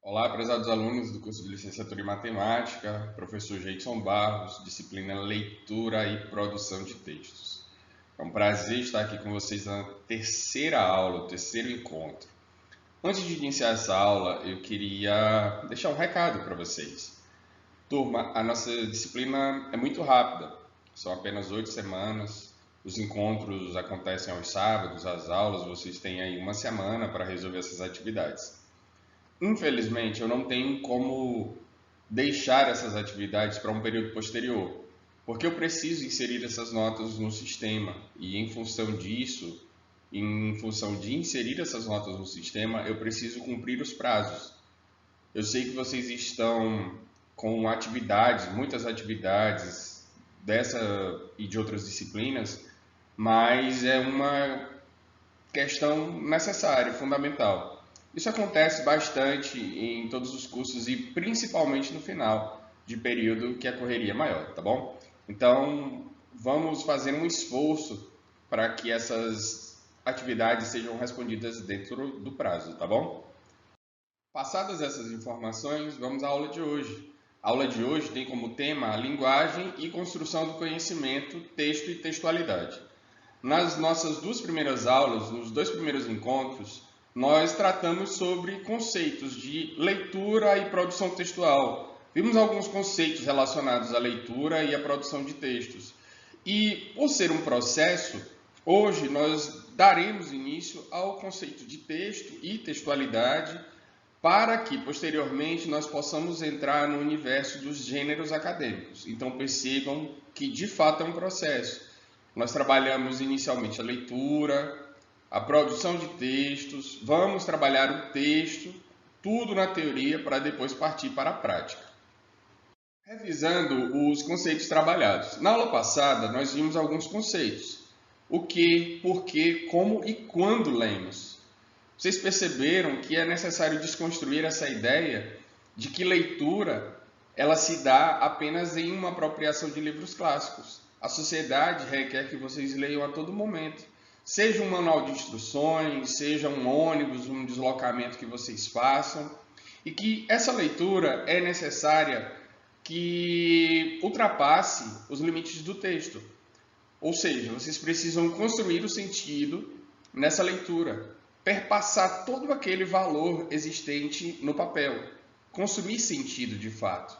Olá, prezados alunos do curso de Licenciatura em Matemática, professor Jeidson Barros, disciplina Leitura e Produção de Textos. É um prazer estar aqui com vocês na terceira aula, o terceiro encontro. Antes de iniciar essa aula, eu queria deixar um recado para vocês. Turma, a nossa disciplina é muito rápida, são apenas 8 semanas. Os encontros acontecem aos sábados, as aulas, vocês têm aí uma semana para resolver essas atividades. Infelizmente, eu não tenho como deixar essas atividades para um período posterior, porque eu preciso inserir essas notas no sistema e em função disso, em função de inserir essas notas no sistema, eu preciso cumprir os prazos. Eu sei que vocês estão com atividades, muitas atividades dessa e de outras disciplinas, mas é uma questão necessária, fundamental. Isso acontece bastante em todos os cursos e principalmente no final de período que a correria é maior, tá bom? Então, vamos fazer um esforço para que essas atividades sejam respondidas dentro do prazo, tá bom? Passadas essas informações, vamos à aula de hoje. A aula de hoje tem como tema a linguagem e construção do conhecimento, texto e textualidade. Nas nossas duas primeiras aulas, nos dois primeiros encontros, nós tratamos sobre conceitos de leitura e produção textual. Vimos alguns conceitos relacionados à leitura e à produção de textos. E, por ser um processo, hoje nós daremos início ao conceito de texto e textualidade para que, posteriormente, nós possamos entrar no universo dos gêneros acadêmicos. Então, percebam que, de fato, é um processo. Nós trabalhamos inicialmente a leitura, a produção de textos, vamos trabalhar o texto, tudo na teoria para depois partir para a prática. Revisando os conceitos trabalhados. Na aula passada, nós vimos alguns conceitos. O que, por que, como e quando lemos. Vocês perceberam que é necessário desconstruir essa ideia de que leitura ela se dá apenas em uma apropriação de livros clássicos. A sociedade requer que vocês leiam a todo momento. Seja um manual de instruções, seja um ônibus, um deslocamento que vocês façam. E que essa leitura é necessária que ultrapasse os limites do texto. Ou seja, vocês precisam construir o sentido nessa leitura, perpassar todo aquele valor existente no papel, construir sentido de fato.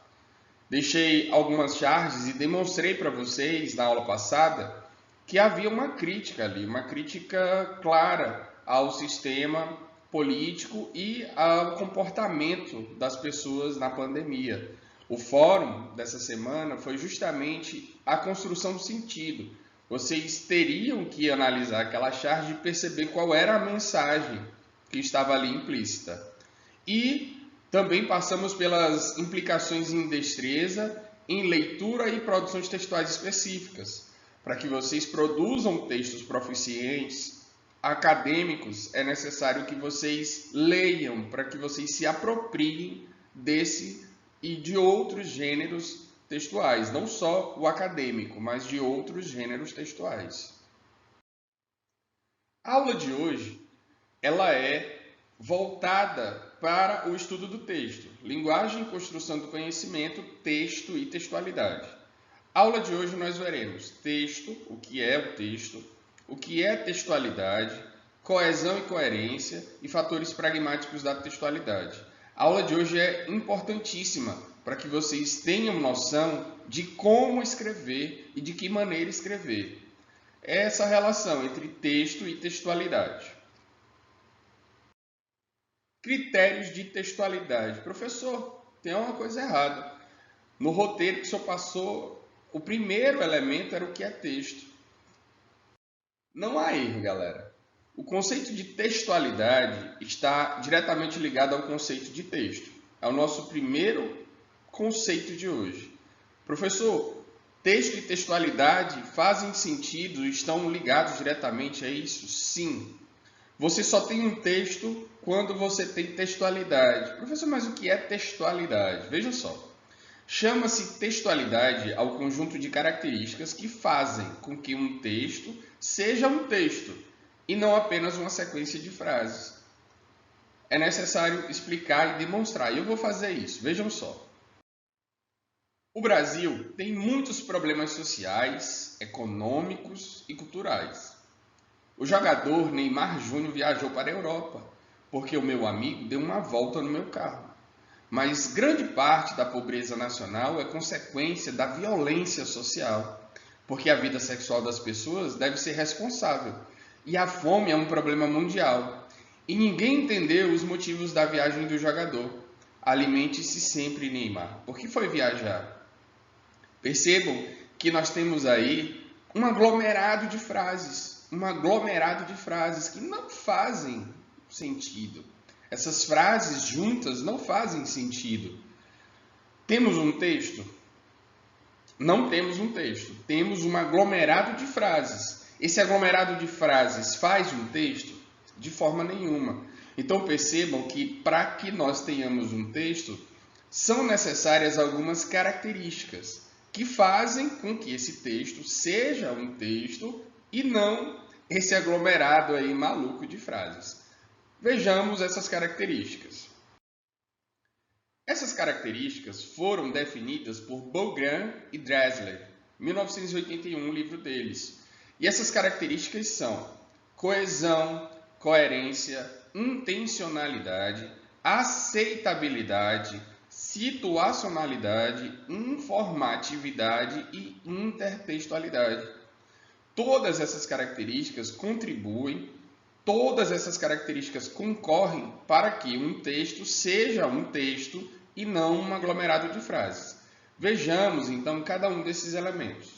Deixei algumas charges e demonstrei para vocês na aula passada que havia uma crítica ali, uma crítica clara ao sistema político e ao comportamento das pessoas na pandemia. O fórum dessa semana foi justamente a construção do sentido. Vocês teriam que analisar aquela charge e perceber qual era a mensagem que estava ali implícita. E também passamos pelas implicações em destreza, em leitura e produção de textuais específicas. Para que vocês produzam textos proficientes, acadêmicos, é necessário que vocês leiam, para que vocês se apropriem desse e de outros gêneros textuais, não só o acadêmico, mas de outros gêneros textuais. A aula de hoje, ela é voltada para o estudo do texto, linguagem e construção do conhecimento, texto e textualidade. A aula de hoje nós veremos texto, o que é textualidade, coesão e coerência e fatores pragmáticos da textualidade. A aula de hoje é importantíssima para que vocês tenham noção de como escrever e de que maneira escrever. É essa relação entre texto e textualidade. Critérios de textualidade. Professor, tem uma coisa errada. No roteiro que o senhor passou, o primeiro elemento era o que é texto. Não há erro, galera. O conceito de textualidade está diretamente ligado ao conceito de texto. É o nosso primeiro conceito de hoje. Professor, texto e textualidade fazem sentido, estão ligados diretamente a isso? Sim. Você só tem um texto quando você tem textualidade. Professor, mas o que é textualidade? Veja só. Chama-se textualidade ao conjunto de características que fazem com que um texto seja um texto e não apenas uma sequência de frases. é necessário explicar e demonstrar. E eu vou fazer isso. Vejam só. O Brasil tem muitos problemas sociais, econômicos e culturais. O jogador Neymar Júnior viajou para a Europa, porque o meu amigo deu uma volta no meu carro. Mas grande parte da pobreza nacional é consequência da violência social, porque a vida sexual das pessoas deve ser responsável. E a fome é um problema mundial. E ninguém entendeu os motivos da viagem do jogador. Alimente-se sempre, Neymar. Por que foi viajar? Percebam que nós temos aí um aglomerado de frases, que não fazem sentido. Essas frases juntas não fazem sentido. Temos um texto? Não temos um texto. Temos um aglomerado de frases. Esse aglomerado de frases faz um texto? De forma nenhuma. Então percebam que para que nós tenhamos um texto, são necessárias algumas características que fazem com que esse texto seja um texto e não esse aglomerado aí maluco de frases. Vejamos essas características. Essas características foram definidas por Bouguerin e Dressler, 1981, livro deles. E essas características são coesão, coerência, intencionalidade, aceitabilidade, situacionalidade, informatividade e intertextualidade. Todas essas características contribuem, todas essas características concorrem para que um texto seja um texto e não um aglomerado de frases. Vejamos, então, cada um desses elementos.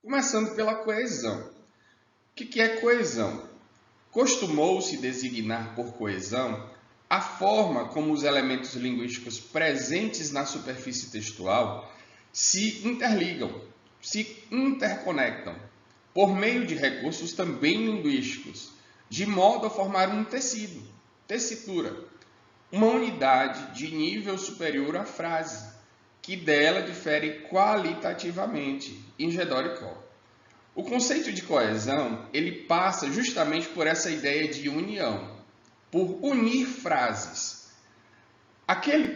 Começando pela coesão. O que é coesão? Costumou-se designar por coesão a forma como os elementos linguísticos presentes na superfície textual se interligam, se interconectam, por meio de recursos também linguísticos, de modo a formar um tecido, tessitura, uma unidade de nível superior à frase, que dela difere qualitativamente, em Gedor e Coll. O conceito de coesão, ele passa justamente por essa ideia de união, por unir frases. Aquele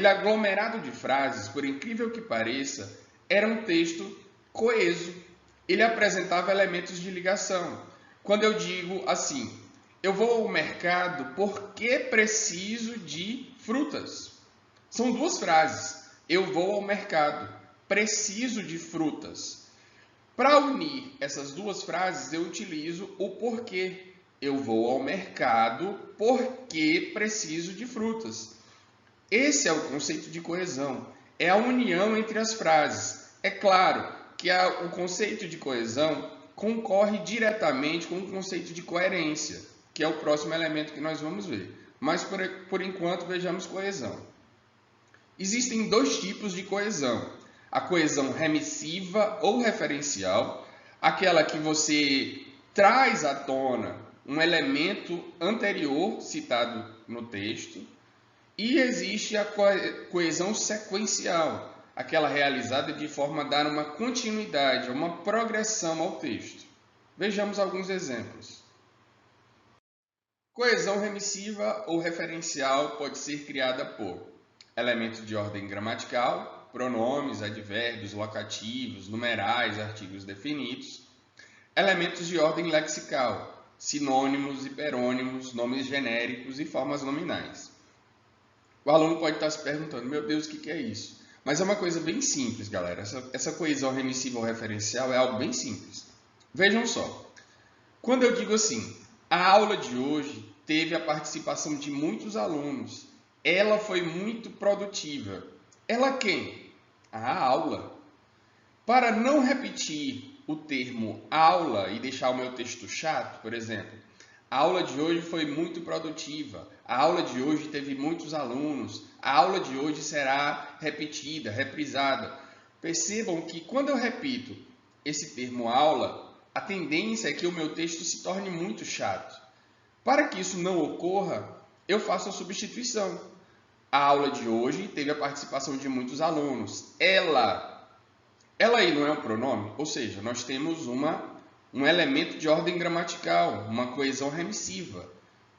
aglomerado de frases, por incrível que pareça, era um texto coeso. Ele apresentava elementos de ligação. Quando eu digo assim, eu vou ao mercado porque preciso de frutas. São duas frases. Eu vou ao mercado, preciso de frutas. Para unir essas duas frases, eu utilizo o porquê. Eu vou ao mercado porque preciso de frutas. Esse é o conceito de coesão. É a união entre as frases. É claro que o conceito de coesão concorre diretamente com o conceito de coerência, que é o próximo elemento que nós vamos ver. Mas, por enquanto, vejamos coesão. Existem dois tipos de coesão. A coesão remissiva ou referencial, aquela que você traz à tona um elemento anterior citado no texto, e existe a coesão sequencial, aquela realizada de forma a dar uma continuidade, uma progressão ao texto. Vejamos alguns exemplos. Coesão remissiva ou referencial pode ser criada por elementos de ordem gramatical, pronomes, advérbios, locativos, numerais, artigos definidos, elementos de ordem lexical, sinônimos, hiperônimos, nomes genéricos e formas nominais. O aluno pode estar se perguntando, meu Deus, o que é isso? Mas é uma coisa bem simples, galera. Essa coesão remissiva ou referencial é algo bem simples. Vejam só. Quando eu digo assim, a aula de hoje teve a participação de muitos alunos. Ela foi muito produtiva. Ela quem? A aula. Para não repetir o termo aula e deixar o meu texto chato, por exemplo, a aula de hoje foi muito produtiva, a aula de hoje teve muitos alunos, a aula de hoje será repetida, reprisada. Percebam que quando eu repito esse termo aula, a tendência é que o meu texto se torne muito chato. Para que isso não ocorra, eu faço a substituição. A aula de hoje teve a participação de muitos alunos. Ela aí não é um pronome? Ou seja, nós temos uma um elemento de ordem gramatical, uma coesão remissiva.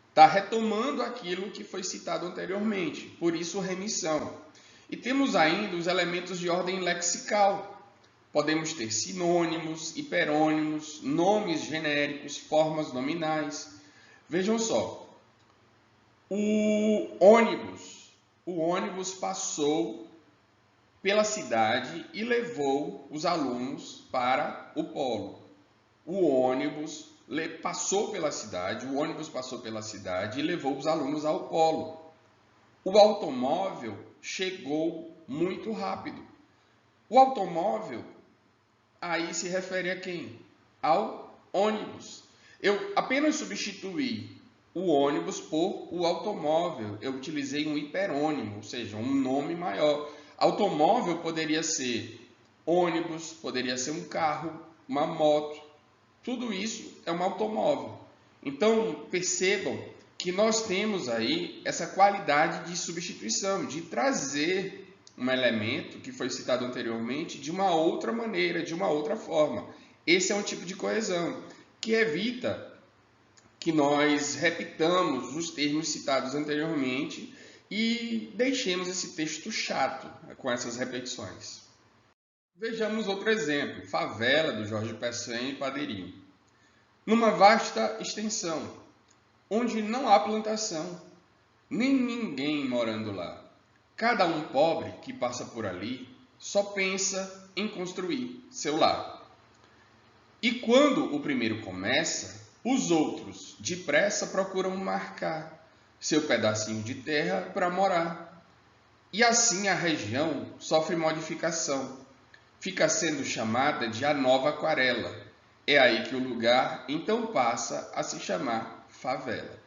Está retomando aquilo que foi citado anteriormente, por isso remissão. E temos ainda os elementos de ordem lexical. Podemos ter sinônimos, hiperônimos, nomes genéricos, formas nominais. Vejam só, o ônibus passou pela cidade e levou os alunos para o polo. O ônibus passou pela cidade e levou os alunos ao polo. O automóvel chegou muito rápido. O automóvel aí se refere a quem? Ao ônibus. Eu apenas substituí o ônibus por o automóvel. Eu utilizei um hiperônimo, ou seja, um nome maior. Automóvel poderia ser ônibus, poderia ser um carro, uma moto. Tudo isso é um automóvel. Então, percebam que nós temos aí essa qualidade de substituição, de trazer um elemento que foi citado anteriormente de uma outra maneira, de uma outra forma. Esse é um tipo de coesão que evita que nós repitamos os termos citados anteriormente e deixemos esse texto chato com essas repetições. Vejamos outro exemplo, Favela, do Jorge Pessanha e Paderinho. Numa vasta extensão, onde não há plantação, nem ninguém morando lá. Cada um pobre que passa por ali só pensa em construir seu lar. E quando o primeiro começa, os outros depressa procuram marcar seu pedacinho de terra para morar. E assim a região sofre modificação. Fica sendo chamada de a Nova Aquarela. É aí que o lugar então passa a se chamar favela.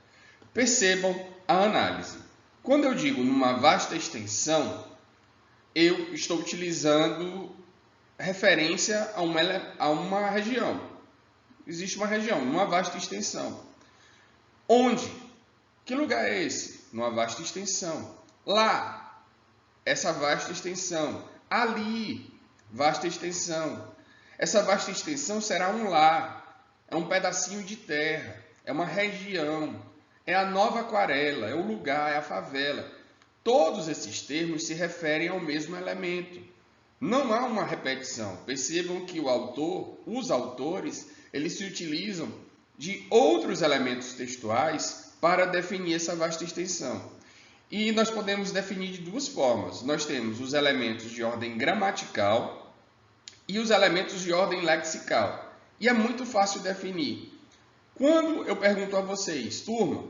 Percebam a análise. Quando eu digo numa vasta extensão, eu estou utilizando referência a uma região. Existe uma região, numa vasta extensão. Onde? Que lugar é esse? Numa vasta extensão. Lá, essa vasta extensão. Ali, vasta extensão. Essa vasta extensão será um lar, é um pedacinho de terra, é uma região, é a Nova Aquarela, é o lugar, é a favela. Todos esses termos se referem ao mesmo elemento. Não há uma repetição. Percebam que os autores, eles se utilizam de outros elementos textuais para definir essa vasta extensão. E nós podemos definir de duas formas. Nós temos os elementos de ordem gramatical e os elementos de ordem lexical. E é muito fácil definir. Quando eu pergunto a vocês, turma,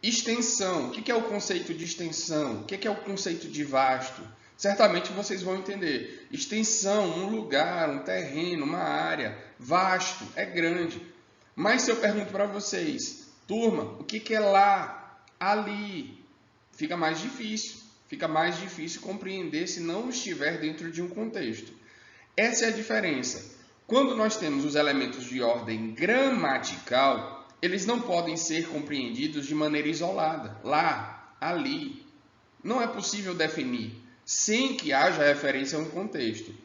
extensão, o que é o conceito de extensão? O que é o conceito de vasto? Certamente vocês vão entender. Extensão, um lugar, um terreno, uma área. Vasto, é grande. Mas se eu pergunto para vocês, turma, o que é lá, ali? Fica mais difícil. Fica mais difícil compreender se não estiver dentro de um contexto. Essa é a diferença. Quando nós temos os elementos de ordem gramatical, eles não podem ser compreendidos de maneira isolada. Lá, ali. Não é possível definir sem que haja referência a um contexto.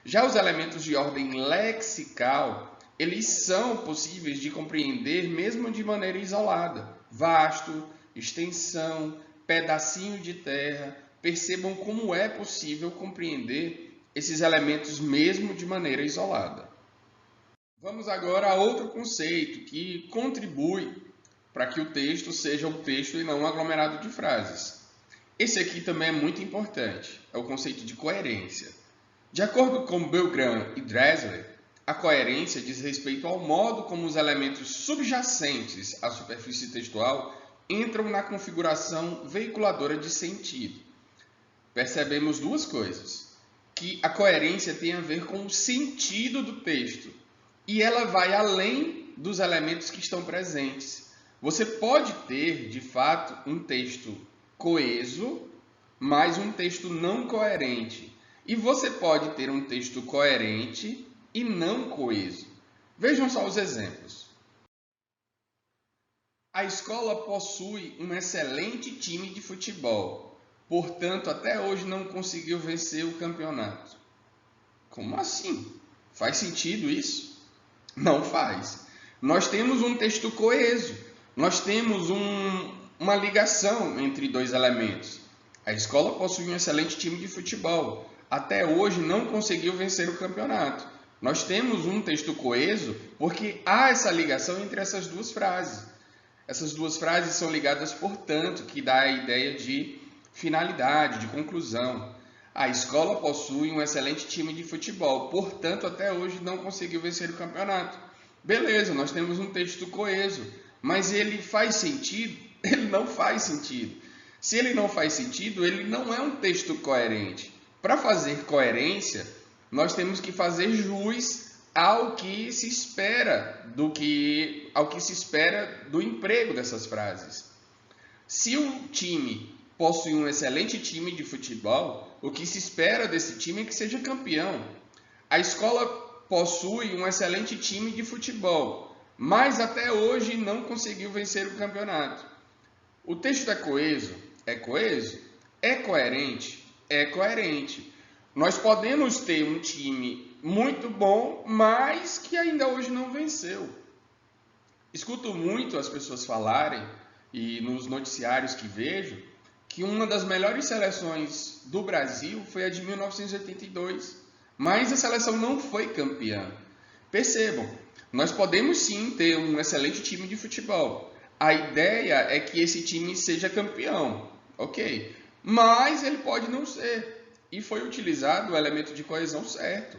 Já os elementos de ordem lexical, eles são possíveis de compreender mesmo de maneira isolada. Vasto, extensão, pedacinho de terra. Percebam como é possível compreender esses elementos mesmo de maneira isolada. Vamos agora a outro conceito que contribui para que o texto seja um texto e não um aglomerado de frases. Esse aqui também é muito importante, é o conceito de coerência. De acordo com Belgrand e Dressler, a coerência diz respeito ao modo como os elementos subjacentes à superfície textual entram na configuração veiculadora de sentido. Percebemos duas coisas. Que a coerência tem a ver com o sentido do texto e ela vai além dos elementos que estão presentes. Você pode ter, de fato, um texto coeso, mas um texto não coerente. E você pode ter um texto coerente e não coeso. Vejam só os exemplos. A escola possui um excelente time de futebol. Portanto, até hoje não conseguiu vencer o campeonato. Como assim? Faz sentido isso? Não faz. Nós temos um texto coeso, nós temos uma ligação entre dois elementos. A escola possui um excelente time de futebol. Até hoje não conseguiu vencer o campeonato. Nós temos um texto coeso porque há essa ligação entre essas duas frases. Essas duas frases são ligadas, portanto, que dá a ideia de finalidade, de conclusão. A escola possui um excelente time de futebol, portanto, até hoje não conseguiu vencer o campeonato. Beleza, nós temos um texto coeso, mas ele faz sentido? Ele não faz sentido. Se ele não faz sentido, ele não é um texto coerente. Para fazer coerência, nós temos que fazer jus ao que se espera do emprego dessas frases. Se o time possui um excelente time de futebol, o que se espera desse time é que seja campeão. A escola possui um excelente time de futebol, mas até hoje não conseguiu vencer o campeonato. O texto é coeso? É coeso? É coerente? É coerente. Nós podemos ter um time muito bom, mas que ainda hoje não venceu. Escuto muito as pessoas falarem, e nos noticiários que vejo, que uma das melhores seleções do Brasil foi a de 1982, mas a seleção não foi campeã. Percebam, nós podemos sim ter um excelente time de futebol. A ideia é que esse time seja campeão, ok? Mas ele pode não ser. E foi utilizado o elemento de coesão certo.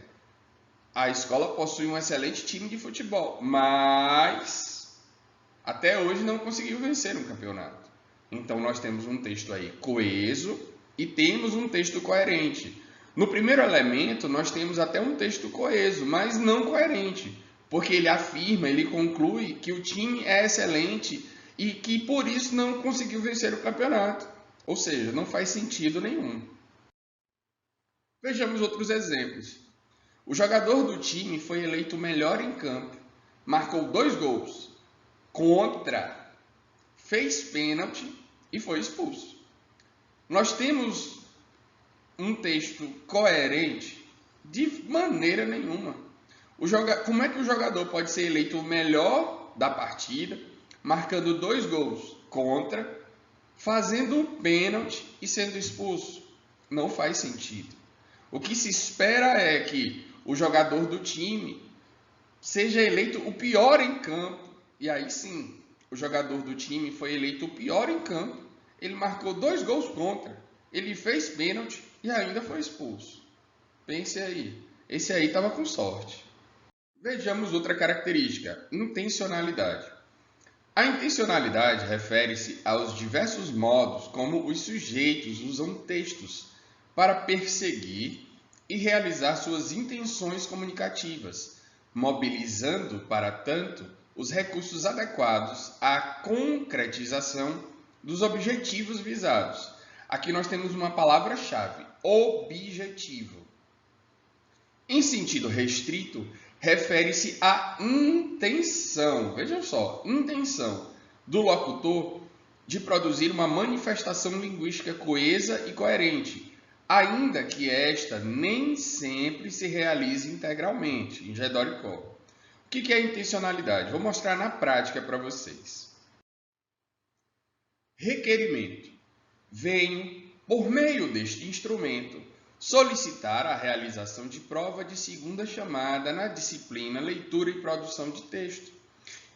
A escola possui um excelente time de futebol, mas até hoje não conseguiu vencer um campeonato. Então nós temos um texto aí coeso e temos um texto coerente. No primeiro elemento nós temos até um texto coeso, mas não coerente, porque ele afirma, ele conclui que o time é excelente e que por isso não conseguiu vencer o campeonato. Ou seja, não faz sentido nenhum. Vejamos outros exemplos. O jogador do time foi eleito o melhor em campo, marcou 2 gols, contra, fez pênalti e foi expulso. Nós temos um texto coerente? De maneira nenhuma. Como é que o jogador pode ser eleito o melhor da partida, marcando 2 gols contra, fazendo um pênalti e sendo expulso? Não faz sentido. O que se espera é que o jogador do time seja eleito o pior em campo. E aí sim, o jogador do time foi eleito o pior em campo. Ele marcou 2 gols contra. Ele fez pênalti e ainda foi expulso. Pense aí. Esse aí estava com sorte. Vejamos outra característica, intencionalidade. A intencionalidade refere-se aos diversos modos como os sujeitos usam textos para perseguir e realizar suas intenções comunicativas, mobilizando, para tanto, os recursos adequados à concretização dos objetivos visados. Aqui nós temos uma palavra-chave, objetivo. Em sentido restrito, refere-se à intenção, vejam só, intenção do locutor de produzir uma manifestação linguística coesa e coerente, ainda que esta nem sempre se realize integralmente, em Gedoricó. O que é intencionalidade? Vou mostrar na prática para vocês. Requerimento. Venho, por meio deste instrumento, solicitar a realização de prova de segunda chamada na disciplina Leitura e Produção de Texto,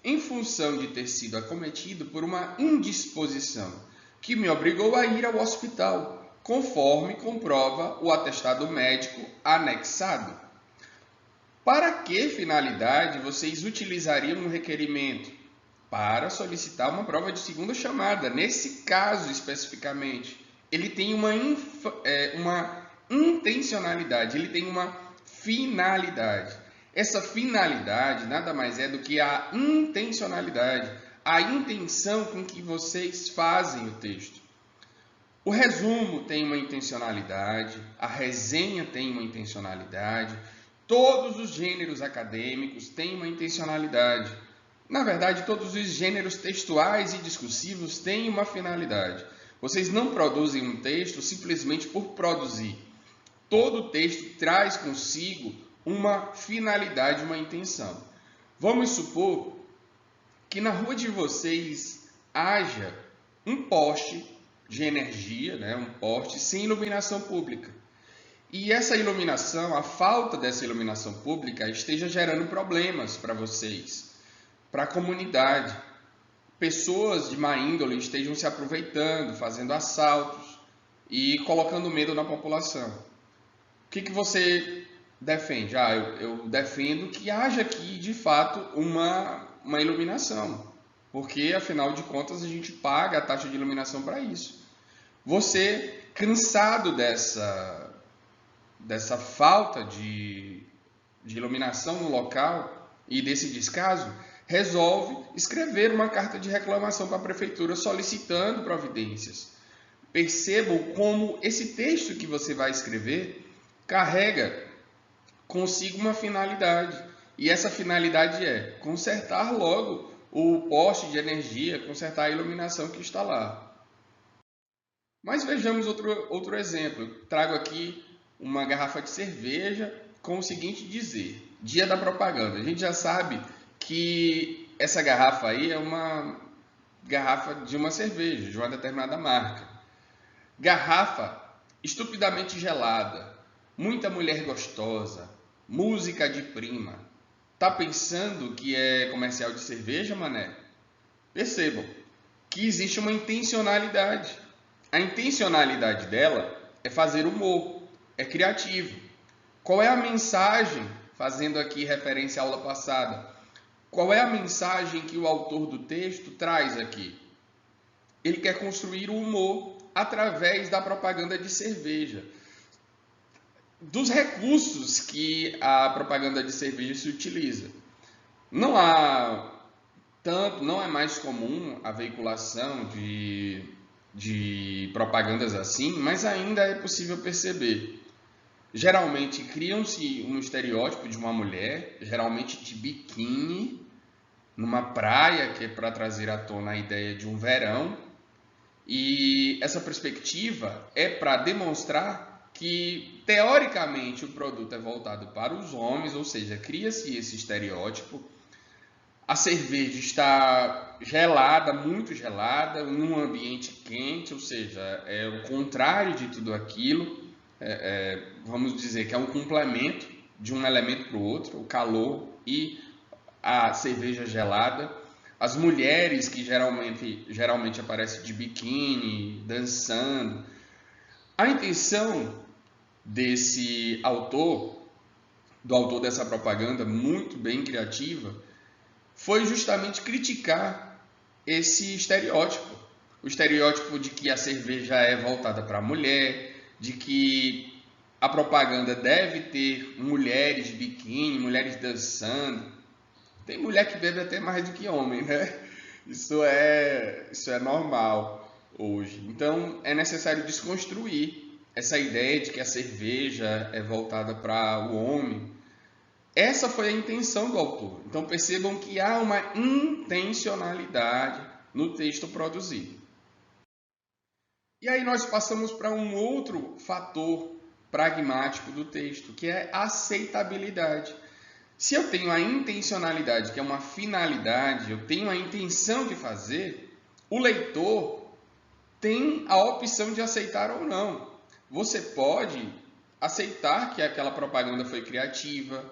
em função de ter sido acometido por uma indisposição que me obrigou a ir ao hospital, conforme comprova o atestado médico anexado. Para que finalidade vocês utilizariam um requerimento? Para solicitar uma prova de segunda chamada. Nesse caso, especificamente, ele tem uma intencionalidade, ele tem uma finalidade. Essa finalidade nada mais é do que a intencionalidade, a intenção com que vocês fazem o texto. O resumo tem uma intencionalidade, a resenha tem uma intencionalidade, todos os gêneros acadêmicos têm uma intencionalidade. Na verdade, todos os gêneros textuais e discursivos têm uma finalidade. Vocês não produzem um texto simplesmente por produzir. Todo texto traz consigo uma finalidade, uma intenção. Vamos supor que na rua de vocês haja um poste de energia, né, um poste sem iluminação pública. E essa iluminação, a falta dessa iluminação pública, esteja gerando problemas para vocês, para a comunidade. Pessoas de má índole estejam se aproveitando, fazendo assaltos e colocando medo na população. O que você defende? Eu defendo que haja aqui, de fato, uma iluminação, porque, afinal de contas, a gente paga a taxa de iluminação para isso. Você, cansado dessa falta de iluminação no local e desse descaso, resolve escrever uma carta de reclamação para a prefeitura solicitando providências. Percebam como esse texto que você vai escrever carrega consigo uma finalidade. E essa finalidade é consertar logo o poste de energia, consertar a iluminação que está lá. Mas vejamos outro exemplo. Eu trago aqui uma garrafa de cerveja com o seguinte dizer: Dia da Propaganda. A gente já sabe que essa garrafa aí é uma garrafa de uma cerveja, de uma determinada marca. Garrafa estupidamente gelada, muita mulher gostosa, música de prima. Tá pensando que é comercial de cerveja, mané? Percebam que existe uma intencionalidade. A intencionalidade dela é fazer humor, é criativo. Qual é a mensagem, fazendo aqui referência à aula passada, qual é a mensagem que o autor do texto traz aqui? Ele quer construir o humor através da propaganda de cerveja. Dos recursos que a propaganda de cerveja se utiliza. Não é mais comum a veiculação de propagandas assim, mas ainda é possível perceber. Geralmente criam-se um estereótipo de uma mulher, geralmente de biquíni, numa praia, que é para trazer à tona a ideia de um verão. E essa perspectiva é para demonstrar que, teoricamente, o produto é voltado para os homens, ou seja, cria-se esse estereótipo. A cerveja está gelada, muito gelada, num ambiente quente, ou seja, é o contrário de tudo aquilo. Vamos dizer que é um complemento de um elemento para o outro, o calor e a cerveja gelada. As mulheres que geralmente aparecem de biquíni, dançando. A intenção desse autor, do autor dessa propaganda muito bem criativa, foi justamente criticar esse estereótipo. O estereótipo de que a cerveja é voltada para a mulher, de que a propaganda deve ter mulheres de biquíni, mulheres dançando. Tem mulher que bebe até mais do que homem, né? Isso é normal hoje. Então, é necessário desconstruir essa ideia de que a cerveja é voltada para o homem. Essa foi a intenção do autor. Então, percebam que há uma intencionalidade no texto produzido. E aí nós passamos para um outro fator pragmático do texto, que é a aceitabilidade. Se eu tenho a intencionalidade, que é uma finalidade, eu tenho a intenção de fazer, o leitor tem a opção de aceitar ou não. Você pode aceitar que aquela propaganda foi criativa,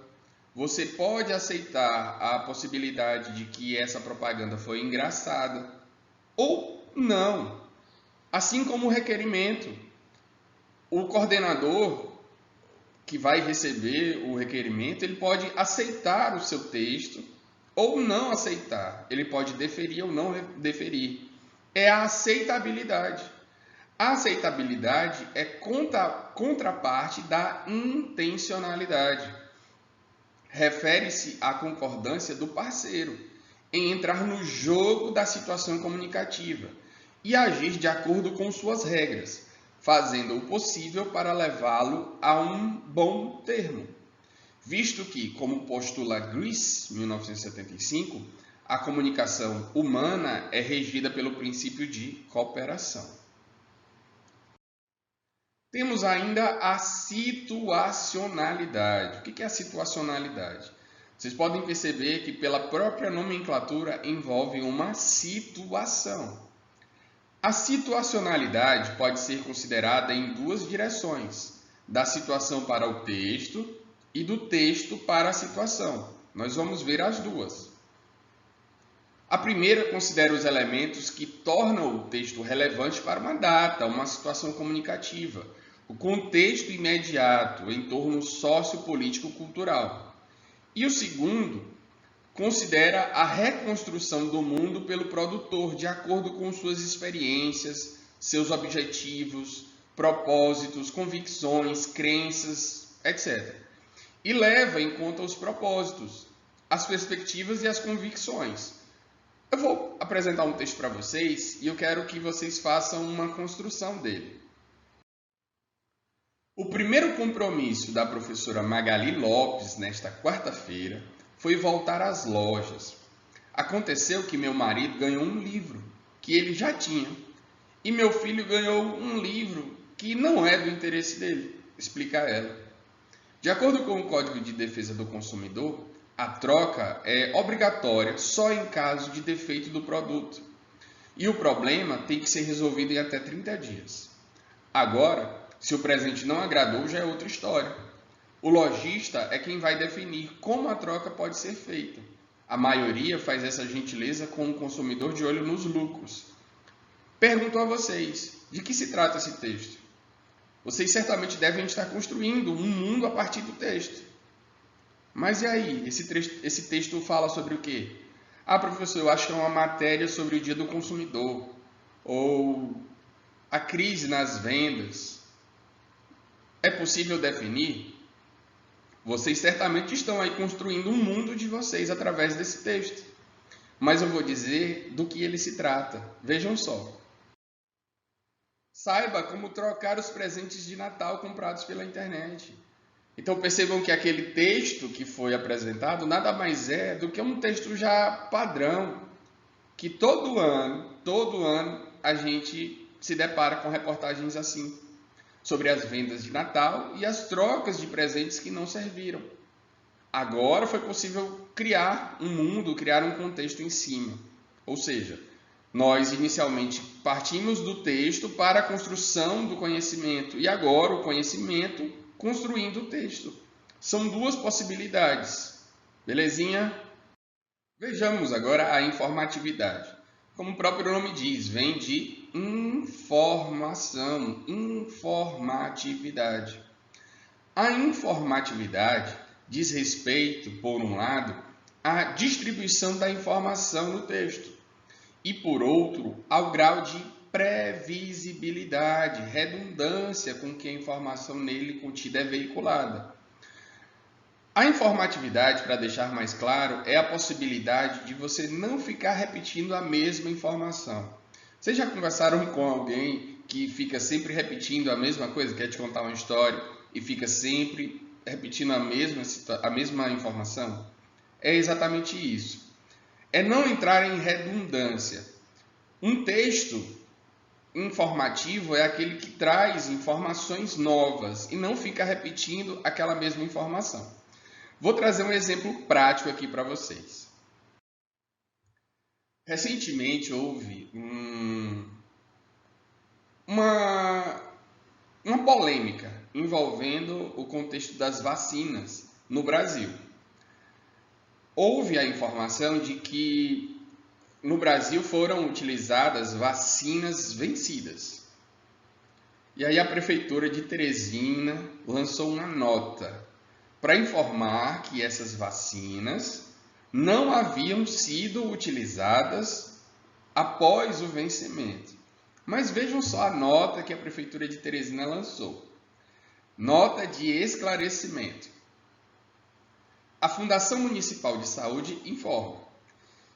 você pode aceitar a possibilidade de que essa propaganda foi engraçada, ou não. Assim como o requerimento, o coordenador que vai receber o requerimento, ele pode aceitar o seu texto ou não aceitar. Ele pode deferir ou não deferir. É a aceitabilidade. A aceitabilidade é contraparte da intencionalidade. Refere-se à concordância do parceiro em entrar no jogo da situação comunicativa e agir de acordo com suas regras, fazendo o possível para levá-lo a um bom termo. Visto que, como postula Gries, 1975, a comunicação humana é regida pelo princípio de cooperação. Temos ainda a situacionalidade. O que é a situacionalidade? Vocês podem perceber que pela própria nomenclatura envolve uma situação. A situacionalidade pode ser considerada em duas direções, da situação para o texto e do texto para a situação. Nós vamos ver as duas. A primeira considera os elementos que tornam o texto relevante para uma data, uma situação comunicativa, o contexto imediato, o entorno sociopolítico-cultural. E o segundo considera a reconstrução do mundo pelo produtor, de acordo com suas experiências, seus objetivos, propósitos, convicções, crenças, etc. E leva em conta os propósitos, as perspectivas e as convicções. Eu vou apresentar um texto para vocês e eu quero que vocês façam uma construção dele. O primeiro compromisso da professora Magali Lopes nesta quarta-feira foi voltar às lojas. Aconteceu que meu marido ganhou um livro que ele já tinha e meu filho ganhou um livro que não é do interesse dele, explica ela. De acordo com o Código de Defesa do Consumidor, a troca é obrigatória só em caso de defeito do produto e o problema tem que ser resolvido em até 30 dias. Agora, se o presente não agradou, já é outra história. O lojista é quem vai definir como a troca pode ser feita. A maioria faz essa gentileza com o consumidor de olho nos lucros. Pergunto a vocês, de que se trata esse texto? Vocês certamente devem estar construindo um mundo a partir do texto. Mas e aí? Esse texto fala sobre o quê? Ah, professor, eu acho que é uma matéria sobre o Dia do Consumidor. Ou a crise nas vendas. É possível definir? Vocês certamente estão aí construindo um mundo de vocês através desse texto. Mas eu vou dizer do que ele se trata. Vejam só. Saiba como trocar os presentes de Natal comprados pela internet. Então percebam que aquele texto que foi apresentado nada mais é do que um texto já padrão, que todo ano a gente se depara com reportagens assim, sobre as vendas de Natal e as trocas de presentes que não serviram. Agora foi possível criar um mundo, criar um contexto em cima. Ou seja, nós inicialmente partimos do texto para a construção do conhecimento e agora o conhecimento construindo o texto. São duas possibilidades. Belezinha? Vejamos agora a informatividade. Como o próprio nome diz, vem de informação, informatividade. A informatividade diz respeito, por um lado, à distribuição da informação no texto e, por outro, ao grau de previsibilidade, redundância com que a informação nele contida é veiculada. A informatividade, para deixar mais claro, é a possibilidade de você não ficar repetindo a mesma informação. Vocês já conversaram com alguém que fica sempre repetindo a mesma coisa, quer te contar uma história e fica sempre repetindo a mesma informação? É exatamente isso. É não entrar em redundância. Um texto informativo é aquele que traz informações novas e não fica repetindo aquela mesma informação. Vou trazer um exemplo prático aqui para vocês. Recentemente houve uma polêmica envolvendo o contexto das vacinas no Brasil. Houve a informação de que no Brasil foram utilizadas vacinas vencidas. E aí a Prefeitura de Teresina lançou uma nota para informar que essas vacinas não haviam sido utilizadas após o vencimento. Mas vejam só a nota que a Prefeitura de Teresina lançou. Nota de esclarecimento. A Fundação Municipal de Saúde informa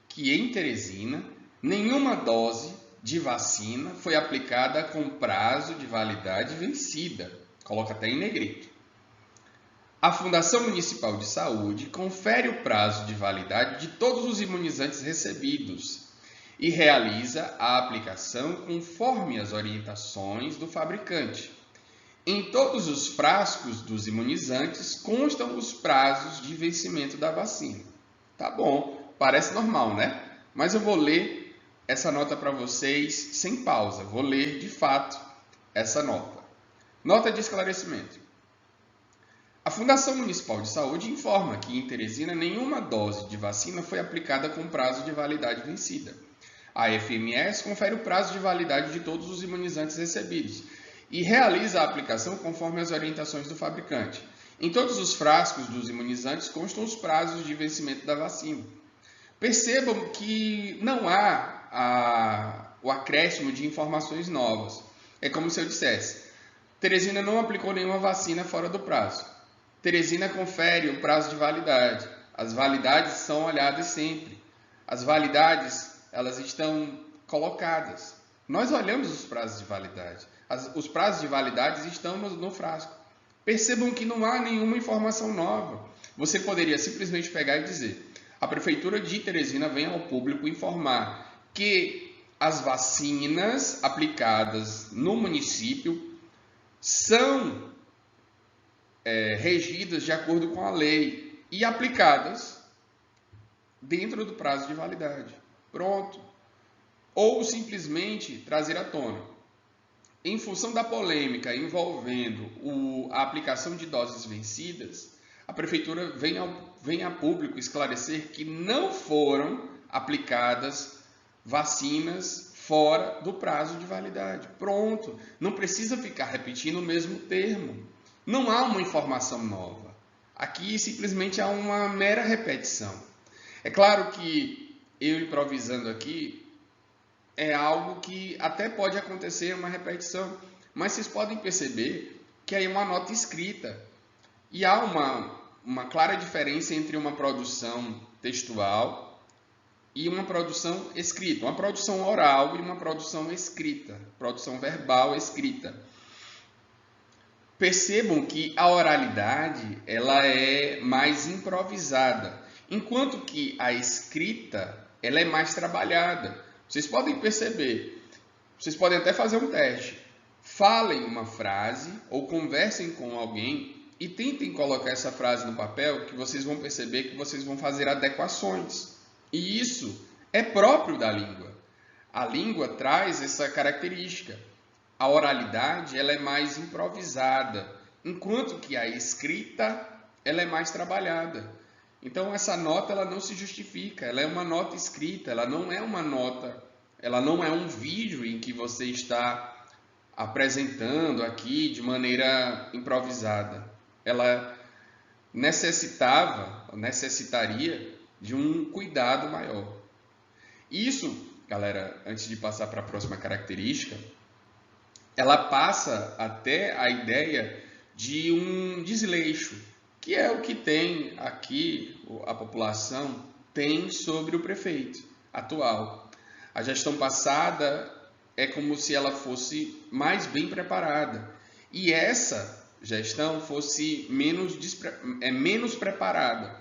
que em Teresina nenhuma dose de vacina foi aplicada com prazo de validade vencida. Coloca até em negrito. A Fundação Municipal de Saúde confere o prazo de validade de todos os imunizantes recebidos e realiza a aplicação conforme as orientações do fabricante. Em todos os frascos dos imunizantes constam os prazos de vencimento da vacina. Tá bom, parece normal, né? Mas eu vou ler essa nota para vocês sem pausa. Vou ler de fato essa nota. Nota de esclarecimento. A Fundação Municipal de Saúde informa que em Teresina nenhuma dose de vacina foi aplicada com prazo de validade vencida. A FMS confere o prazo de validade de todos os imunizantes recebidos e realiza a aplicação conforme as orientações do fabricante. Em todos os frascos dos imunizantes constam os prazos de vencimento da vacina. Percebam que não há o acréscimo de informações novas. É como se eu dissesse: Teresina não aplicou nenhuma vacina fora do prazo. Teresina confere o prazo de validade. As validades são olhadas sempre. As validades, elas estão colocadas. Nós olhamos os prazos de validade. Os prazos de validade estão no frasco. Percebam que não há nenhuma informação nova. Você poderia simplesmente pegar e dizer: a Prefeitura de Teresina vem ao público informar que as vacinas aplicadas no município são regidas de acordo com a lei e aplicadas dentro do prazo de validade. Pronto. Ou simplesmente trazer à tona: em função da polêmica envolvendo a aplicação de doses vencidas, a Prefeitura vem a público esclarecer que não foram aplicadas vacinas fora do prazo de validade. Pronto. Não precisa ficar repetindo o mesmo termo. Não há uma informação nova. Aqui simplesmente há uma mera repetição. É claro que eu improvisando aqui é algo que até pode acontecer uma repetição, mas vocês podem perceber que aí é uma nota escrita. E há uma clara diferença entre uma produção textual e uma produção escrita. Uma produção oral e uma produção escrita. Produção verbal escrita. Percebam que a oralidade ela é mais improvisada, enquanto que a escrita ela é mais trabalhada. Vocês podem perceber, vocês podem até fazer um teste. Falem uma frase ou conversem com alguém e tentem colocar essa frase no papel, que vocês vão perceber que vocês vão fazer adequações. E isso é próprio da língua. A língua traz essa característica. A oralidade ela é mais improvisada, enquanto que a escrita ela é mais trabalhada. Então essa nota ela não se justifica, ela é uma nota escrita, ela não é uma nota, ela não é um vídeo em que você está apresentando aqui de maneira improvisada. Ela necessitaria de um cuidado maior. Isso, galera, antes de passar para a próxima característica, ela passa até a ideia de um desleixo, que é o que tem aqui, a população tem sobre o prefeito atual. A gestão passada é como se ela fosse mais bem preparada e essa gestão fosse menos preparada.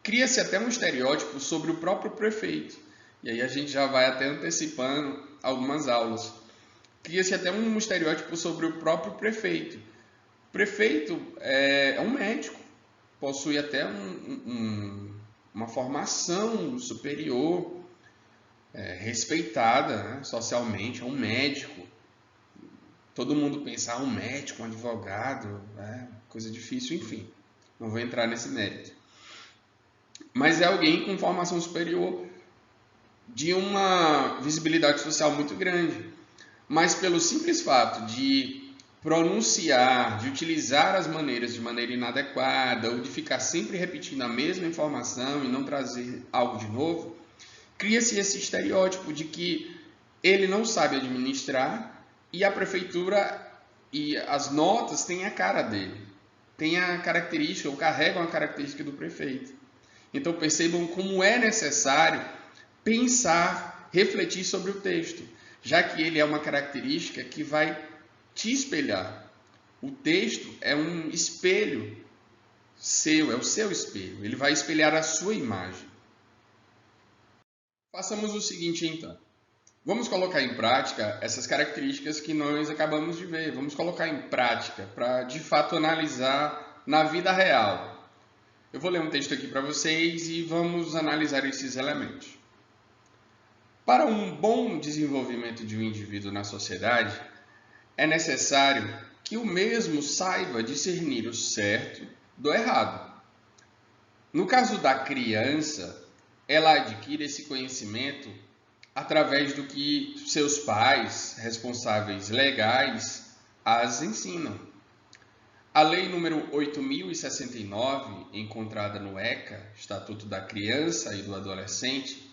Cria-se até um estereótipo sobre o próprio prefeito, e aí a gente já vai até antecipando algumas aulas. Cria-se até um estereótipo sobre o próprio prefeito. O prefeito é um médico, possui até uma formação superior, respeitada, né, socialmente, é um médico. Todo mundo pensa, um médico, um advogado, coisa difícil, enfim. Não vou entrar nesse mérito. Mas é alguém com formação superior, de uma visibilidade social muito grande. Mas pelo simples fato de pronunciar, de utilizar as maneiras de maneira inadequada, ou de ficar sempre repetindo a mesma informação e não trazer algo de novo, cria-se esse estereótipo de que ele não sabe administrar e a prefeitura e as notas têm a cara dele, têm a característica, ou carregam a característica do prefeito. Então percebam como é necessário pensar, refletir sobre o texto, já que ele é uma característica que vai te espelhar. O texto é um espelho seu, é o seu espelho. Ele vai espelhar a sua imagem. Façamos o seguinte, então. Vamos colocar em prática essas características que nós acabamos de ver. Vamos colocar em prática para, de fato, analisar na vida real. Eu vou ler um texto aqui para vocês e vamos analisar esses elementos. Para um bom desenvolvimento de um indivíduo na sociedade, é necessário que o mesmo saiba discernir o certo do errado. No caso da criança, ela adquire esse conhecimento através do que seus pais, responsáveis legais, as ensinam. A Lei número 8.069, encontrada no ECA, Estatuto da Criança e do Adolescente,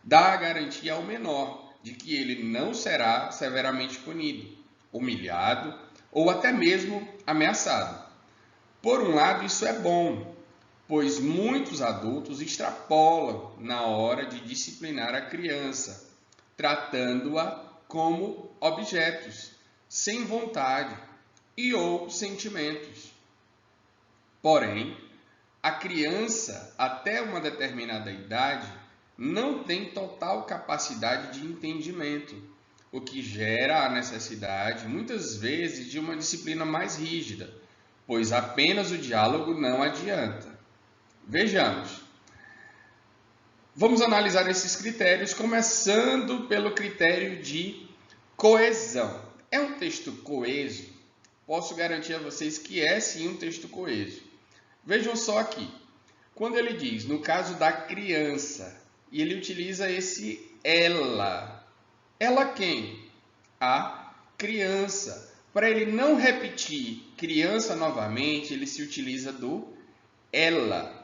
dá a garantia ao menor de que ele não será severamente punido, humilhado ou até mesmo ameaçado. Por um lado, isso é bom, pois muitos adultos extrapolam na hora de disciplinar a criança, tratando-a como objetos, sem vontade e ou sentimentos. Porém, a criança, até uma determinada idade, não tem total capacidade de entendimento, o que gera a necessidade, muitas vezes, de uma disciplina mais rígida, pois apenas o diálogo não adianta. Vejamos. Vamos analisar esses critérios, começando pelo critério de coesão. É um texto coeso? Posso garantir a vocês que é sim um texto coeso. Vejam só aqui. Quando ele diz, no caso da criança, e ele utiliza esse ela. Ela quem? A criança. Para ele não repetir criança novamente, ele se utiliza do ela.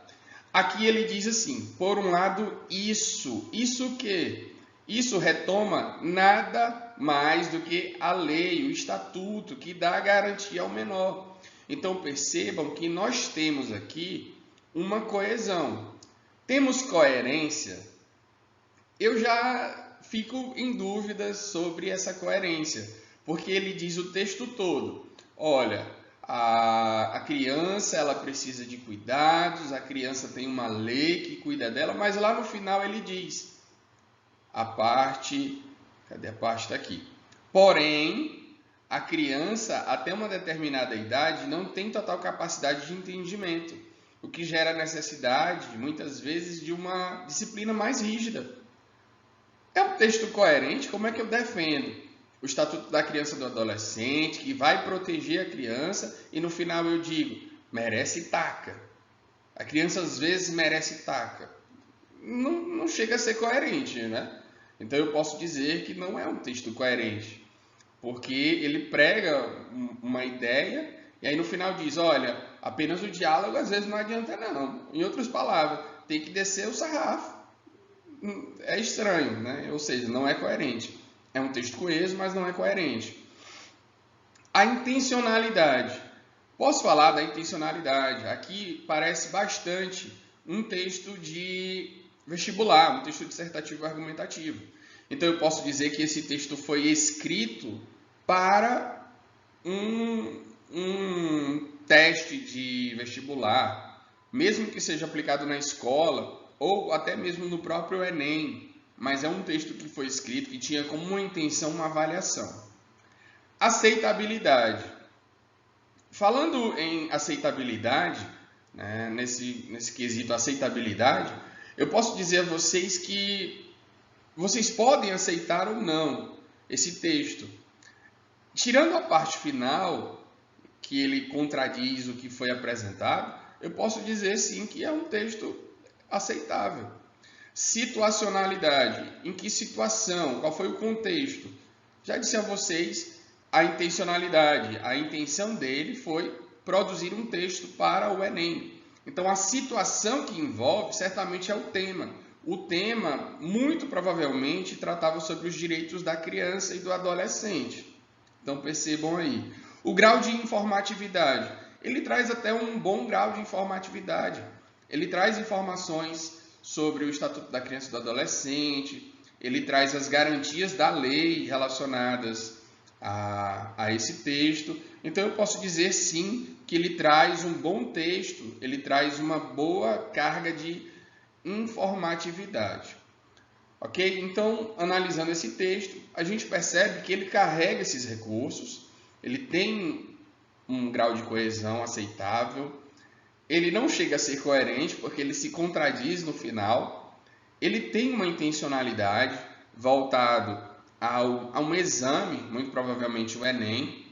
Aqui ele diz assim, por um lado, isso. Isso o quê? Isso retoma nada mais do que a lei, o estatuto, que dá garantia ao menor. Então, percebam que nós temos aqui uma coesão. Temos coerência? Eu já fico em dúvida sobre essa coerência, porque ele diz o texto todo. Olha, a criança ela precisa de cuidados, a criança tem uma lei que cuida dela, mas lá no final ele diz a parte, cadê a parte? Está aqui. Porém, a criança até uma determinada idade não tem total capacidade de entendimento, o que gera a necessidade, muitas vezes, de uma disciplina mais rígida. É um texto coerente? Como é que eu defendo o Estatuto da Criança e do Adolescente, que vai proteger a criança, e no final eu digo, merece taca. A criança às vezes merece taca. Não chega a ser coerente, né? Então eu posso dizer que não é um texto coerente, porque ele prega uma ideia e aí no final diz, olha, apenas o diálogo às vezes não adianta não. Em outras palavras, tem que descer o sarrafo. É estranho, né? Ou seja, não é coerente. É um texto coeso, mas não é coerente. A intencionalidade. Posso falar da intencionalidade? Aqui parece bastante um texto de vestibular, um texto dissertativo argumentativo. Então eu posso dizer que esse texto foi escrito para um teste de vestibular, mesmo que seja aplicado na escola, ou até mesmo no próprio Enem, mas é um texto que foi escrito que tinha como uma intenção uma avaliação. Aceitabilidade. Falando em aceitabilidade, né, nesse quesito aceitabilidade, eu posso dizer a vocês que vocês podem aceitar ou não esse texto. Tirando a parte final, que ele contradiz o que foi apresentado, eu posso dizer sim que é um texto aceitável. Situacionalidade. Em que situação? Qual foi o contexto? Já disse a vocês a intencionalidade. A intenção dele foi produzir um texto para o Enem. Então, a situação que envolve certamente é o tema. O tema, muito provavelmente, tratava sobre os direitos da criança e do adolescente. Então, percebam aí. O grau de informatividade. Ele traz até um bom grau de informatividade. Ele traz informações sobre o Estatuto da Criança e do Adolescente, ele traz as garantias da lei relacionadas a esse texto. Então, eu posso dizer, sim, que ele traz um bom texto, ele traz uma boa carga de informatividade. Ok? Então, analisando esse texto, a gente percebe que ele carrega esses recursos, ele tem um grau de coesão aceitável, ele não chega a ser coerente porque ele se contradiz no final, ele tem uma intencionalidade voltado a um exame, muito provavelmente o Enem.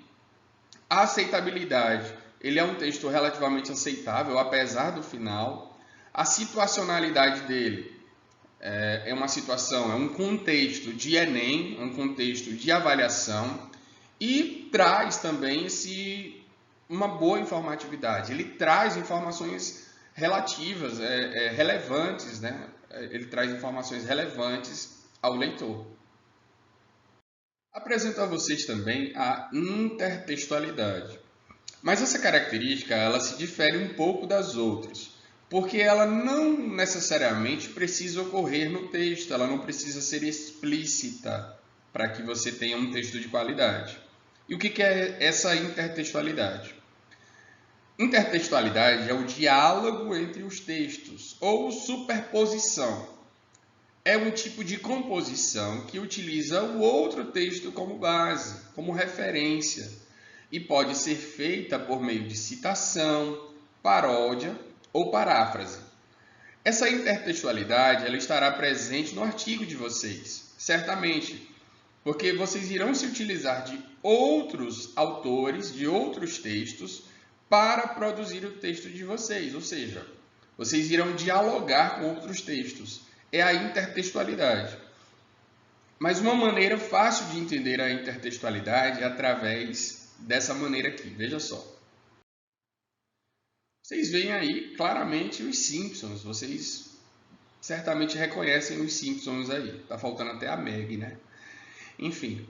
A aceitabilidade, ele é um texto relativamente aceitável, apesar do final. A situacionalidade dele é uma situação, é um contexto de Enem, um contexto de avaliação, e traz também uma boa informatividade. Ele traz informações relativas, relevantes, né? Ele traz informações relevantes ao leitor. Apresento a vocês também a intertextualidade. Mas essa característica ela se difere um pouco das outras, porque ela não necessariamente precisa ocorrer no texto, ela não precisa ser explícita para que você tenha um texto de qualidade. E o que é essa intertextualidade? Intertextualidade é o diálogo entre os textos, ou superposição. É um tipo de composição que utiliza o outro texto como base, como referência, e pode ser feita por meio de citação, paródia ou paráfrase. Essa intertextualidade ela estará presente no artigo de vocês, certamente, porque vocês irão se utilizar de outros autores, de outros textos, para produzir o texto de vocês, ou seja, vocês irão dialogar com outros textos. É a intertextualidade. Mas uma maneira fácil de entender a intertextualidade é através dessa maneira aqui. Veja só. Vocês veem aí claramente os Simpsons. Vocês certamente reconhecem os Simpsons aí. Tá faltando até a Meg, né? Enfim.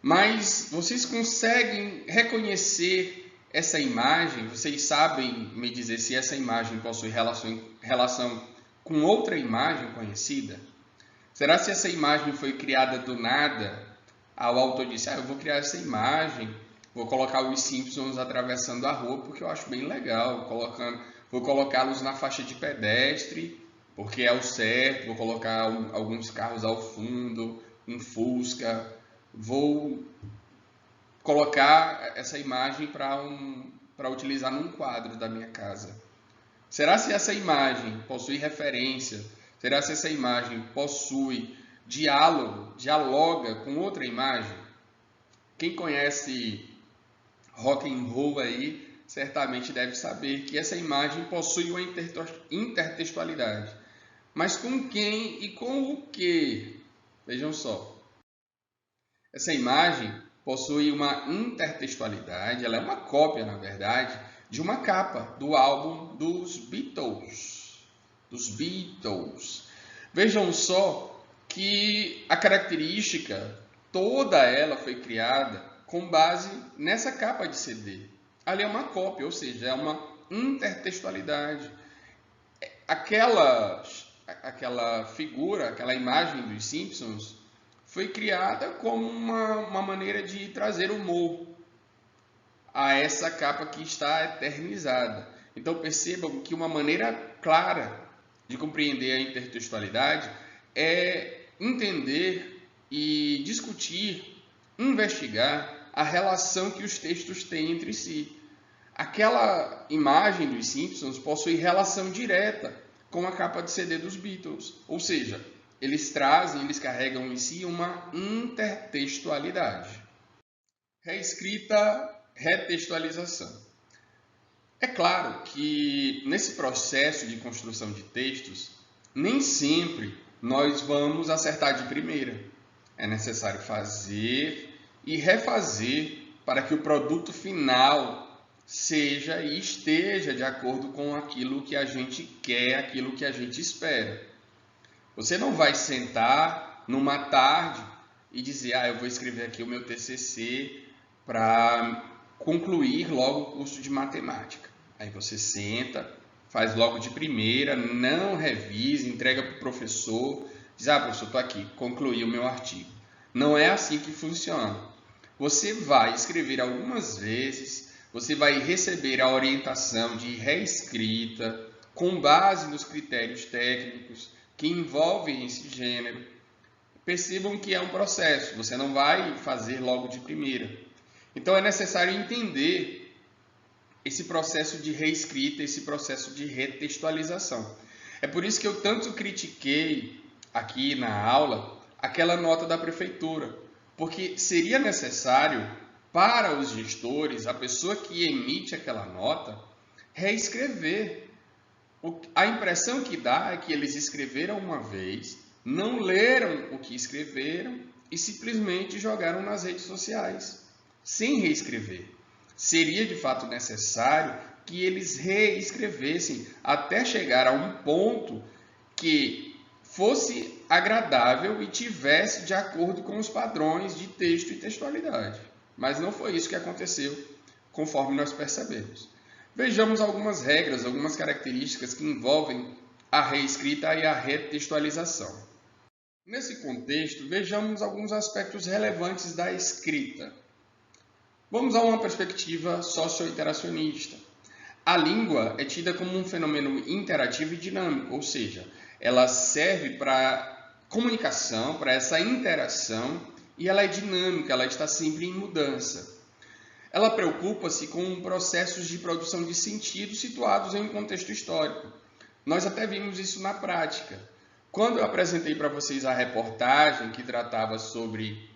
Mas vocês conseguem reconhecer essa imagem? Vocês sabem me dizer se essa imagem possui relação com outra imagem conhecida? Será se essa imagem foi criada do nada? O autor disse, eu vou criar essa imagem, vou colocar os Simpsons atravessando a rua porque eu acho bem legal, vou colocá-los na faixa de pedestre porque é o certo, vou colocar alguns carros ao fundo, um Fusca, vou colocar essa imagem para utilizar num quadro da minha casa. Será se essa imagem possui referência? Será se essa imagem possui dialoga com outra imagem? Quem conhece rock and roll aí, certamente deve saber que essa imagem possui uma intertextualidade. Mas com quem e com o que? Vejam só. Essa imagem possui uma intertextualidade, ela é uma cópia, na verdade, de uma capa do álbum dos Beatles. Vejam só que a característica, toda ela foi criada com base nessa capa de CD. Ali é uma cópia, ou seja, é uma intertextualidade. Aquela figura, aquela imagem dos Simpsons foi criada como uma maneira de trazer humor a essa capa que está eternizada. Então percebam que uma maneira clara de compreender a intertextualidade é entender e discutir, investigar a relação que os textos têm entre si. Aquela imagem dos Simpsons possui relação direta com a capa de CD dos Beatles, ou seja, eles carregam em si uma intertextualidade. Reescrita, retextualização. É claro que nesse processo de construção de textos, nem sempre nós vamos acertar de primeira. É necessário fazer e refazer para que o produto final seja e esteja de acordo com aquilo que a gente quer, aquilo que a gente espera. Você não vai sentar numa tarde e dizer, eu vou escrever aqui o meu TCC para concluir logo o curso de matemática. Aí você senta, faz logo de primeira, não revisa, entrega para o professor, diz, professor, estou aqui, concluí o meu artigo. Não é assim que funciona. Você vai escrever algumas vezes, você vai receber a orientação de reescrita com base nos critérios técnicos que envolvem esse gênero. Percebam que é um processo, você não vai fazer logo de primeira. Então é necessário entender esse processo de reescrita, esse processo de retextualização. É por isso que eu tanto critiquei aqui na aula aquela nota da prefeitura, porque seria necessário para os gestores, a pessoa que emite aquela nota, reescrever. A impressão que dá é que eles escreveram uma vez, não leram o que escreveram e simplesmente jogaram nas redes sociais, sem reescrever. Seria de fato necessário que eles reescrevessem até chegar a um ponto que fosse agradável e tivesse de acordo com os padrões de texto e textualidade. Mas não foi isso que aconteceu, conforme nós percebemos. Vejamos algumas regras, algumas características que envolvem a reescrita e a retextualização. Nesse contexto, vejamos alguns aspectos relevantes da escrita. Vamos a uma perspectiva socio-interacionista. A língua é tida como um fenômeno interativo e dinâmico, ou seja, ela serve para comunicação, para essa interação, e ela é dinâmica, ela está sempre em mudança. Ela preocupa-se com processos de produção de sentido situados em um contexto histórico. Nós até vimos isso na prática. Quando eu apresentei para vocês a reportagem que tratava sobre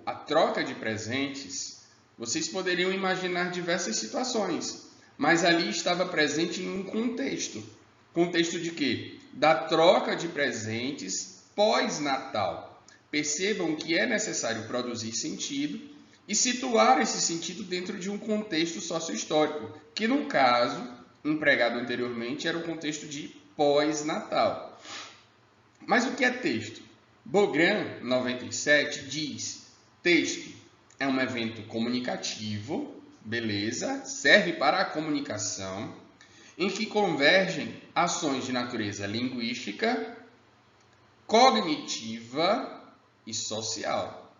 a troca de presentes, vocês poderiam imaginar diversas situações, mas ali estava presente em um contexto. Contexto de quê? Da troca de presentes pós-Natal. Percebam que é necessário produzir sentido e situar esse sentido dentro de um contexto socio-histórico, que no caso, empregado anteriormente, era o contexto de pós-Natal. Mas o que é texto? Bogrand, 97, diz: texto é um evento comunicativo, beleza, serve para a comunicação, em que convergem ações de natureza linguística, cognitiva e social.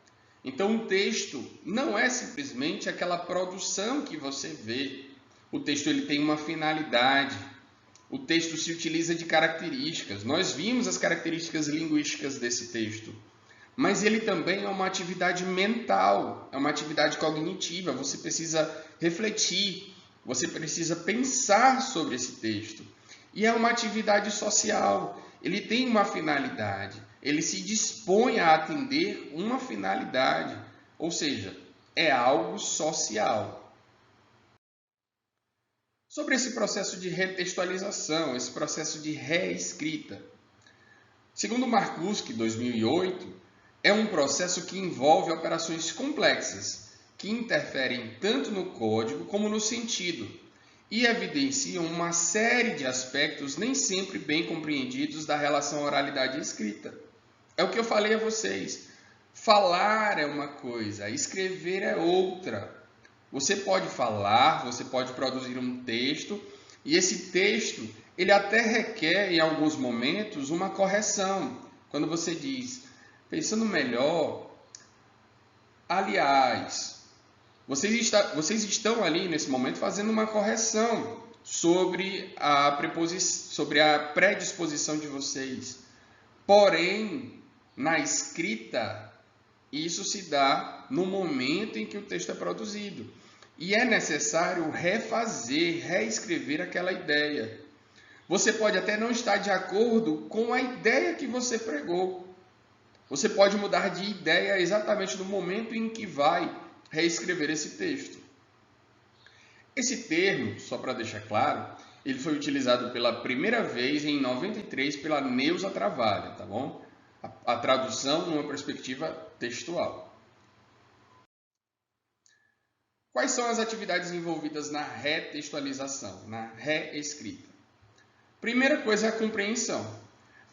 Então, o texto não é simplesmente aquela produção que você vê. O texto ele tem uma finalidade. O texto se utiliza de características. Nós vimos as características linguísticas desse texto. Mas ele também é uma atividade mental, é uma atividade cognitiva. Você precisa refletir, você precisa pensar sobre esse texto. E é uma atividade social. Ele tem uma finalidade. Ele se dispõe a atender uma finalidade, ou seja, é algo social. Sobre esse processo de retextualização, esse processo de reescrita. Segundo Marcuski, 2008, é um processo que envolve operações complexas, que interferem tanto no código como no sentido, e evidenciam uma série de aspectos nem sempre bem compreendidos da relação oralidade e escrita. É o que eu falei a vocês. Falar é uma coisa, escrever é outra. Você pode falar, você pode produzir um texto, e esse texto, ele até requer, em alguns momentos, uma correção. Quando você diz, pensando melhor, aliás, vocês estão ali, nesse momento, fazendo uma correção sobre a predisposição de vocês. Porém, na escrita, isso se dá no momento em que o texto é produzido. E é necessário refazer, reescrever aquela ideia. Você pode até não estar de acordo com a ideia que você pregou. Você pode mudar de ideia exatamente no momento em que vai reescrever esse texto. Esse termo, só para deixar claro, ele foi utilizado pela primeira vez em 93 pela Neuza Travalha, tá bom? A tradução numa perspectiva textual. Quais são as atividades envolvidas na retextualização, na reescrita? Primeira coisa é a compreensão.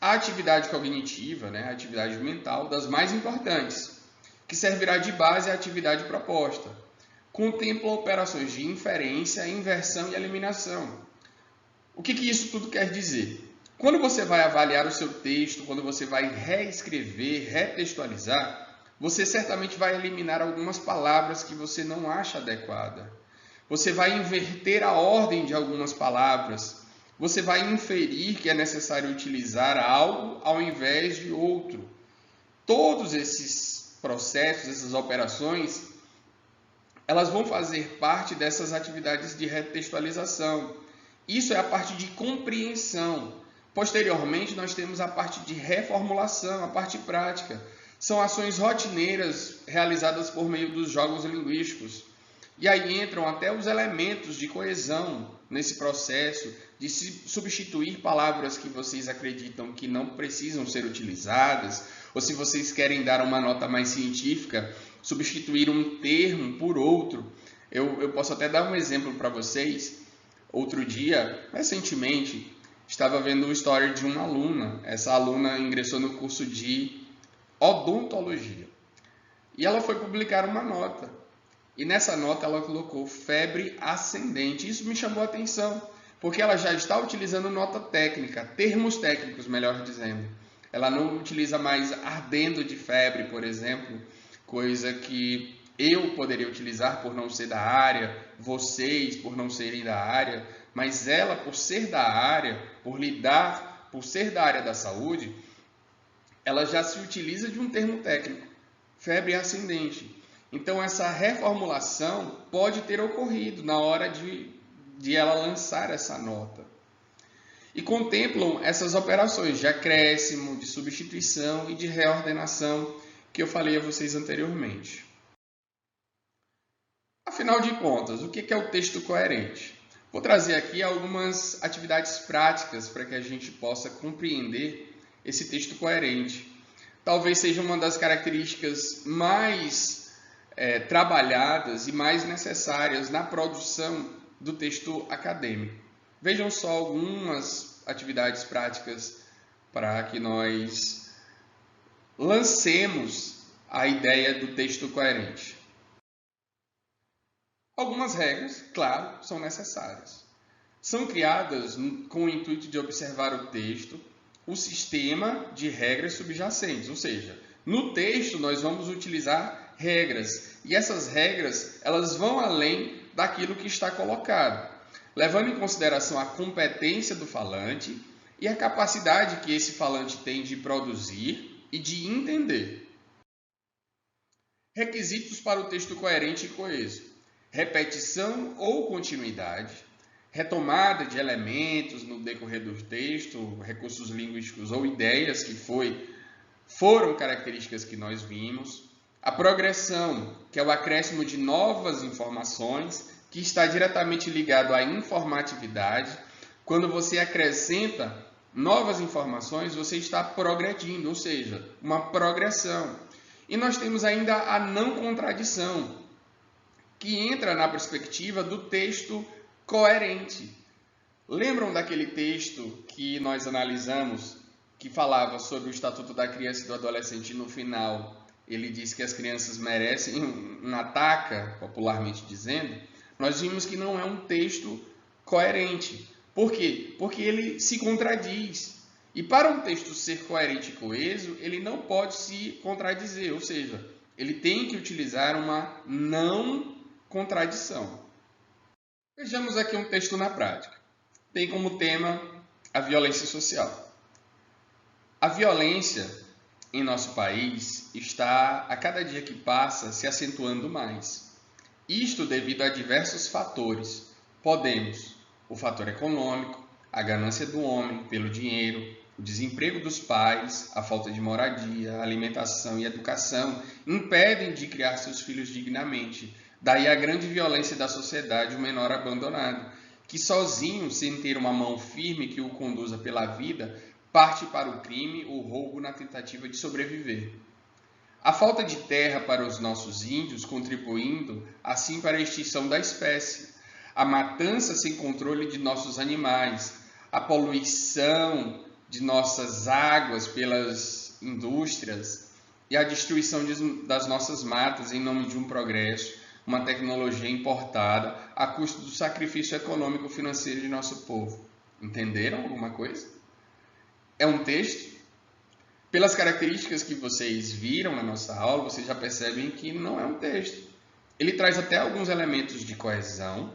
A atividade cognitiva, a atividade mental, das mais importantes, que servirá de base à atividade proposta. Contempla operações de inferência, inversão e eliminação. O que isso tudo quer dizer? Quando você vai avaliar o seu texto, quando você vai reescrever, retextualizar, você certamente vai eliminar algumas palavras que você não acha adequada. Você vai inverter a ordem de algumas palavras. Você vai inferir que é necessário utilizar algo ao invés de outro. Todos esses processos, essas operações, elas vão fazer parte dessas atividades de retextualização. Isso é a parte de compreensão. Posteriormente, nós temos a parte de reformulação, a parte prática. São ações rotineiras realizadas por meio dos jogos linguísticos. E aí entram até os elementos de coesão nesse processo, de substituir palavras que vocês acreditam que não precisam ser utilizadas, ou se vocês querem dar uma nota mais científica, substituir um termo por outro. Eu posso até dar um exemplo para vocês. Outro dia, recentemente, estava vendo uma história de uma aluna. Essa aluna ingressou no curso de odontologia. E ela foi publicar uma nota. E nessa nota ela colocou febre ascendente. Isso me chamou a atenção, porque ela já está utilizando nota técnica, termos técnicos, melhor dizendo. Ela não utiliza mais ardendo de febre, por exemplo, coisa que eu poderia utilizar por não ser da área, vocês por não serem da área, mas ela, por ser da área, por ser da área da saúde, ela já se utiliza de um termo técnico, febre ascendente. Então, essa reformulação pode ter ocorrido na hora de ela lançar essa nota. E contemplam essas operações de acréscimo, de substituição e de reordenação que eu falei a vocês anteriormente. Afinal de contas, o que é o texto coerente? Vou trazer aqui algumas atividades práticas para que a gente possa compreender esse texto coerente. Talvez seja uma das características mais trabalhadas e mais necessárias na produção do texto acadêmico. Vejam só algumas atividades práticas para que nós lancemos a ideia do texto coerente. Algumas regras, claro, são necessárias. São criadas com o intuito de observar o texto, o sistema de regras subjacentes, ou seja, no texto nós vamos utilizar regras, e essas regras elas vão além daquilo que está colocado, levando em consideração a competência do falante e a capacidade que esse falante tem de produzir e de entender. Requisitos para o texto coerente e coeso: repetição ou continuidade, retomada de elementos no decorrer do texto, recursos linguísticos ou ideias que foram características que nós vimos, a progressão, que é o acréscimo de novas informações, que está diretamente ligado à informatividade. Quando você acrescenta novas informações, você está progredindo, ou seja, uma progressão. E nós temos ainda a não contradição, que entra na perspectiva do texto coerente. Lembram daquele texto que nós analisamos, que falava sobre o Estatuto da Criança e do Adolescente? No final, ele diz que as crianças merecem uma taca, popularmente dizendo. Nós vimos que não é um texto coerente. Por quê? Porque ele se contradiz. E para um texto ser coerente e coeso, ele não pode se contradizer, ou seja, ele tem que utilizar uma não contradição. Vejamos aqui um texto na prática. Tem como tema a violência social. A violência em nosso país está, a cada dia que passa, se acentuando mais. Isto devido a diversos fatores. Podemos o fator econômico, a ganância do homem pelo dinheiro, o desemprego dos pais, a falta de moradia, alimentação e educação impedem de criar seus filhos dignamente. Daí a grande violência da sociedade, o menor abandonado, que sozinho, sem ter uma mão firme que o conduza pela vida, parte para o crime ou roubo na tentativa de sobreviver. A falta de terra para os nossos índios, contribuindo assim para a extinção da espécie. A matança sem controle de nossos animais, a poluição de nossas águas pelas indústrias e a destruição das nossas matas em nome de um progresso, uma tecnologia importada a custo do sacrifício econômico e financeiro de nosso povo. Entenderam alguma coisa? É um texto. Pelas características que vocês viram na nossa aula, vocês já percebem que não é um texto. Ele traz até alguns elementos de coesão.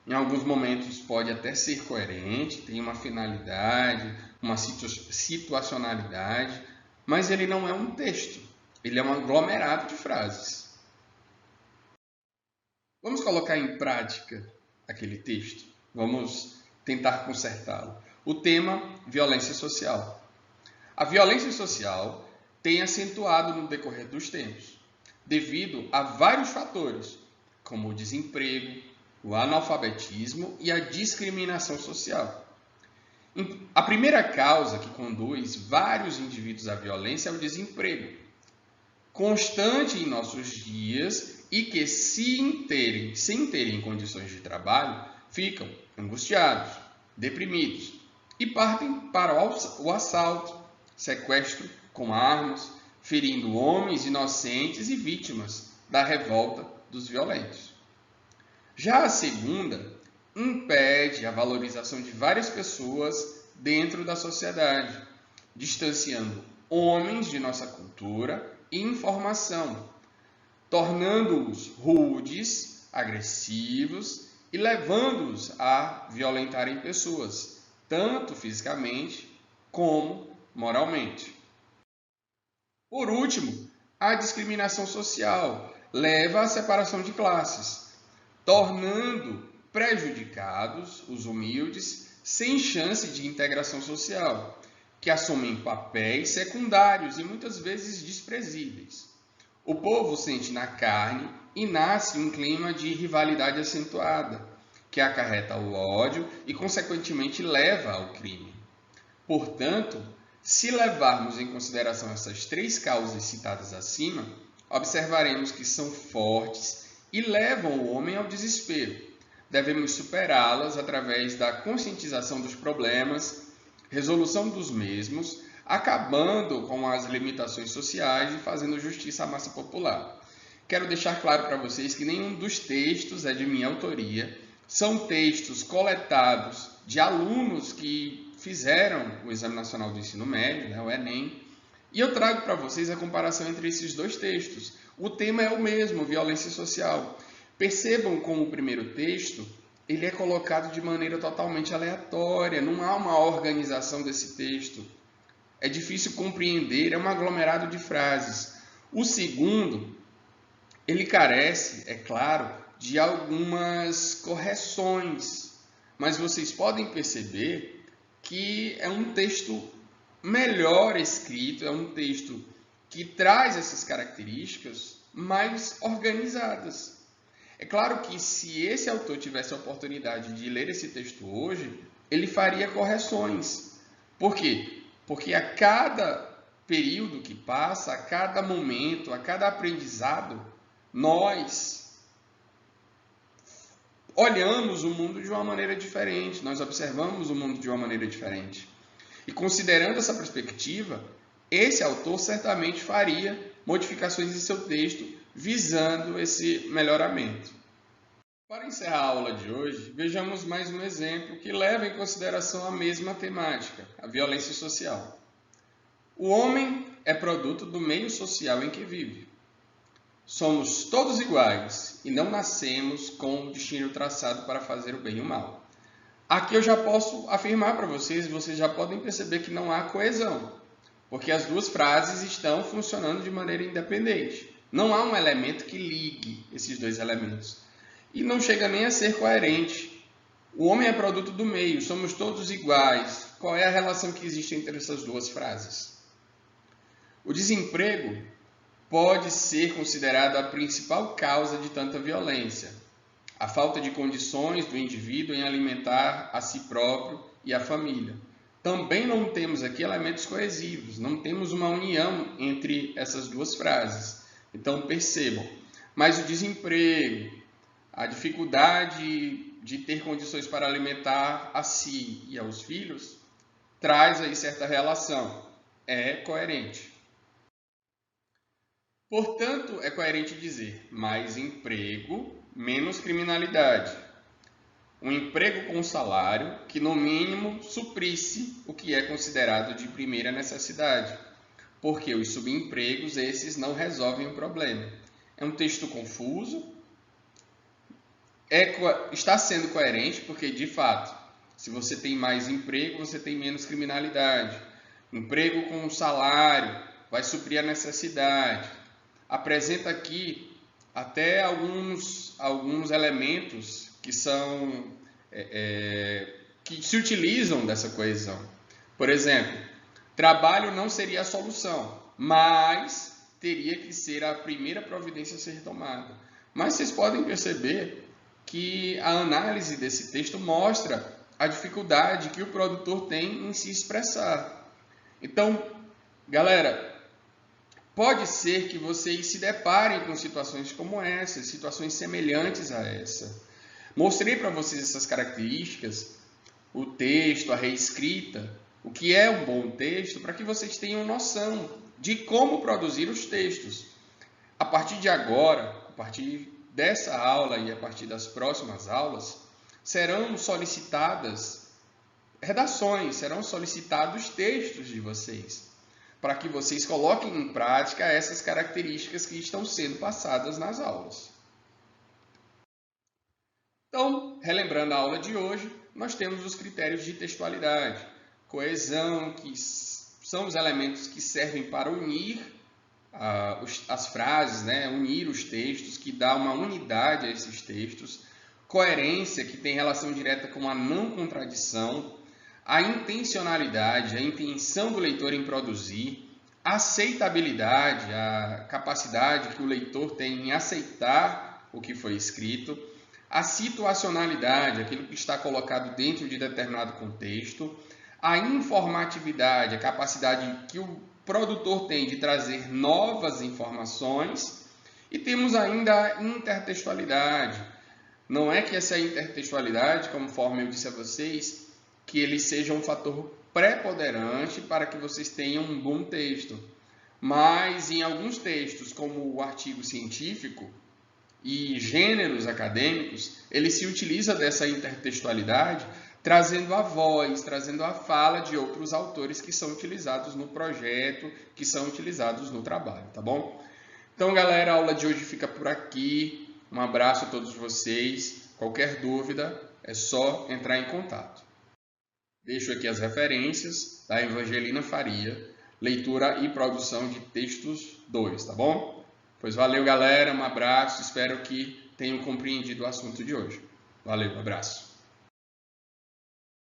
Em alguns momentos pode até ser coerente, tem uma finalidade, uma situacionalidade, mas ele não é um texto, ele é um aglomerado de frases. Vamos colocar em prática aquele texto? Vamos tentar consertá-lo. O tema, violência social. A violência social tem acentuado no decorrer dos tempos, devido a vários fatores, como o desemprego, o analfabetismo e a discriminação social. A primeira causa que conduz vários indivíduos à violência é o desemprego, constante em nossos dias e que, sem terem condições de trabalho, ficam angustiados, deprimidos e partem para o assalto, sequestro com armas, ferindo homens inocentes e vítimas da revolta dos violentos. Já a segunda impede a valorização de várias pessoas dentro da sociedade, distanciando homens de nossa cultura e informação, tornando-os rudes, agressivos e levando-os a violentarem pessoas, tanto fisicamente como moralmente. Por último, a discriminação social leva à separação de classes, tornando prejudicados os humildes sem chance de integração social, que assumem papéis secundários e muitas vezes desprezíveis. O povo sente na carne e nasce um clima de rivalidade acentuada, que acarreta o ódio e, consequentemente, leva ao crime. Portanto, se levarmos em consideração essas três causas citadas acima, observaremos que são fortes e levam o homem ao desespero. Devemos superá-las através da conscientização dos problemas, resolução dos mesmos, acabando com as limitações sociais e fazendo justiça à massa popular. Quero deixar claro para vocês que nenhum dos textos é de minha autoria, são textos coletados de alunos que fizeram o Exame Nacional do Ensino Médio, o Enem, e eu trago para vocês a comparação entre esses dois textos. O tema é o mesmo, violência social. Percebam como o primeiro texto ele é colocado de maneira totalmente aleatória, não há uma organização desse texto. É difícil compreender, é um aglomerado de frases. O segundo, ele carece, é claro, de algumas correções, mas vocês podem perceber que é um texto melhor escrito, é um texto que traz essas características mais organizadas. É claro que se esse autor tivesse a oportunidade de ler esse texto hoje, ele faria correções. Por quê? Porque a cada período que passa, a cada momento, a cada aprendizado, nós olhamos o mundo de uma maneira diferente, nós observamos o mundo de uma maneira diferente. E considerando essa perspectiva, esse autor certamente faria modificações em seu texto visando esse melhoramento. Para encerrar a aula de hoje, vejamos mais um exemplo que leva em consideração a mesma temática, a violência social. O homem é produto do meio social em que vive. Somos todos iguais e não nascemos com um destino traçado para fazer o bem e o mal. Aqui eu já posso afirmar para vocês, e vocês já podem perceber que não há coesão, porque as duas frases estão funcionando de maneira independente. Não há um elemento que ligue esses dois elementos. E não chega nem a ser coerente. O homem é produto do meio, somos todos iguais. Qual é a relação que existe entre essas duas frases? O desemprego pode ser considerado a principal causa de tanta violência. A falta de condições do indivíduo em alimentar a si próprio e a família. Também não temos aqui elementos coesivos, não temos uma união entre essas duas frases. Então percebam, mas o desemprego, a dificuldade de ter condições para alimentar a si e aos filhos, traz aí certa relação, é coerente. Portanto, é coerente dizer mais emprego, menos criminalidade. Um emprego com salário que, no mínimo, suprisse o que é considerado de primeira necessidade, porque os subempregos, esses não resolvem o problema. É um texto confuso, está sendo coerente, porque, de fato, se você tem mais emprego, você tem menos criminalidade. Emprego com salário vai suprir a necessidade. Apresenta aqui até alguns elementos que são que se utilizam dessa coesão. Por exemplo, trabalho não seria a solução, mas teria que ser a primeira providência a ser tomada. Mas vocês podem perceber que a análise desse texto mostra a dificuldade que o produtor tem em se expressar. Então, galera, pode ser que vocês se deparem com situações como essa, situações semelhantes a essa. Mostrei para vocês essas características, o texto, a reescrita, o que é um bom texto, para que vocês tenham noção de como produzir os textos. A partir de agora, a partir dessa aula e a partir das próximas aulas, serão solicitadas redações, serão solicitados textos de vocês, para que vocês coloquem em prática essas características que estão sendo passadas nas aulas. Então, relembrando a aula de hoje, nós temos os critérios de textualidade, coesão, que são os elementos que servem para unir as frases, unir os textos, que dá uma unidade a esses textos, coerência, que tem relação direta com a não contradição, a intencionalidade, a intenção do leitor em produzir, a aceitabilidade, a capacidade que o leitor tem em aceitar o que foi escrito, a situacionalidade, aquilo que está colocado dentro de determinado contexto, a informatividade, a capacidade que o produtor tem de trazer novas informações, e temos ainda a intertextualidade. Não é que essa intertextualidade, conforme eu disse a vocês, que ele seja um fator preponderante para que vocês tenham um bom texto. Mas em alguns textos, como o artigo científico e gêneros acadêmicos, ele se utiliza dessa intertextualidade, trazendo a voz, trazendo a fala de outros autores que são utilizados no projeto, que são utilizados no trabalho, tá bom? Então, galera, a aula de hoje fica por aqui. Um abraço a todos vocês. Qualquer dúvida, é só entrar em contato. Deixo aqui as referências da Evangelina Faria, leitura e produção de textos 2, tá bom? Pois valeu, galera, um abraço, espero que tenham compreendido o assunto de hoje. Valeu, um abraço.